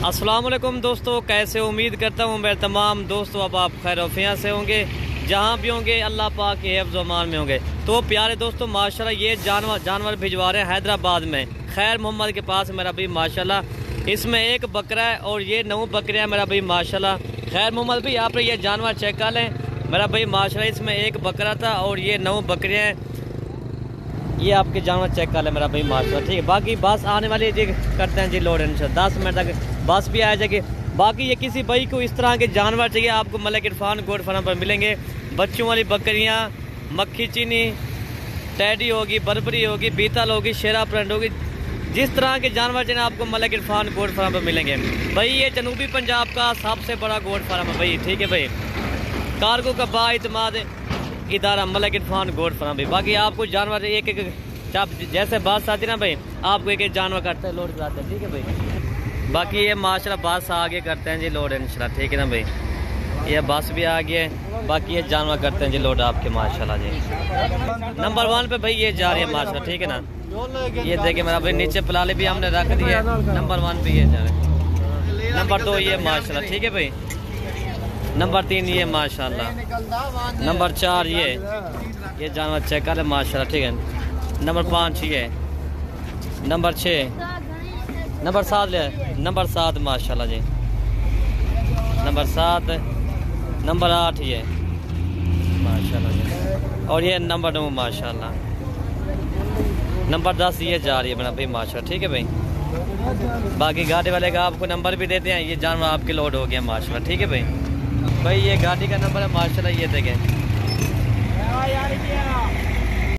अस्सलाम वालेकुम दोस्तों, कैसे उम्मीद करता हूँ मेरे तमाम दोस्तों अब आप खैर वफिया से होंगे, जहाँ भी होंगे अल्लाह पाक के हिफ्ज़ अमान में होंगे। तो प्यारे दोस्तों माशाल्लाह ये जानवर भिजवा रहे हैं हैदराबाद में खैर मोहम्मद के पास मेरा भाई माशाल्लाह। इसमें एक बकरा है और ये 9 बकरियाँ मेरा भाई माशाल्लाह। खैर मोहम्मद भाई आप ये जानवर चेक कर लें मेरा भाई माशाल्लाह। इसमें एक बकरा था और ये 9 बकरियाँ हैं। ये आपके जानवर चेक कर लें मेरा भाई माशाल्लाह। ठीक है, बाकी बस आने वाली जी करते हैं जी लोड इंशाल्लाह 10 मिनट तक बस भी आ जाएगी। बाकी ये किसी भाई को इस तरह के जानवर चाहिए आपको मलिक इरफान गोट फार्म पर मिलेंगे। बच्चों वाली बकरियाँ, मक्खी चीनी, टैडी होगी, बर्बरी होगी, बीतल होगी, शेरा प्रिंट होगी, जिस तरह के जानवर चाहिए आपको मलिक इरफान गोट फार्म पर मिलेंगे। भाई ये जनूबी पंजाब का सबसे बड़ा गोट फार्म है भाई। ठीक है भाई, कार्गो का बाइतमाद इदारा मलिक इरफान गोट फार्म भाई। बाकी आपको जानवर एक एक जैसे बात आती ना भाई आपको एक एक जानवर करते हैं लोड कराते हैं। ठीक है भाई, बाकी ये माशाल्लाह बस आगे करते हैं जी लोड इंशाल्लाह। ठीक है ना भाई, ये बस भी आ गया है। बाकी ये जानवर करते हैं जी लोड आपके माशाल्लाह जी। नंबर 1 पे भाई ये जा रही है माशाल्लाह। ठीक है ना, ये देखिए मेरा भाई नीचे पलाले भी हमने रख दिए। नंबर 1 पे ये जा रहे हैं। नंबर 2 ये माशाल्लाह। ठीक है भाई, नंबर 3 ये माशाल्लाह। नंबर 4 ये जानवर चेक कर माशाल्लाह। ठीक है, नंबर 5 ये, नंबर 6, नंबर 7 ले, नंबर 7 माशाल्लाह जी, नंबर 7, नंबर 8 ये माशाल्लाह जी, और ये नंबर 9 माशाल्लाह। नंबर 10 ये जा रही है बना भाई माशाल्लाह। ठीक है भाई, बाकी गाड़ी वाले का आपको नंबर भी देते हैं। ये जानवर आपके लोड हो गया माशाल्लाह। ठीक है भाई, ये गाड़ी का नंबर है माशाल्लाह। ये देखें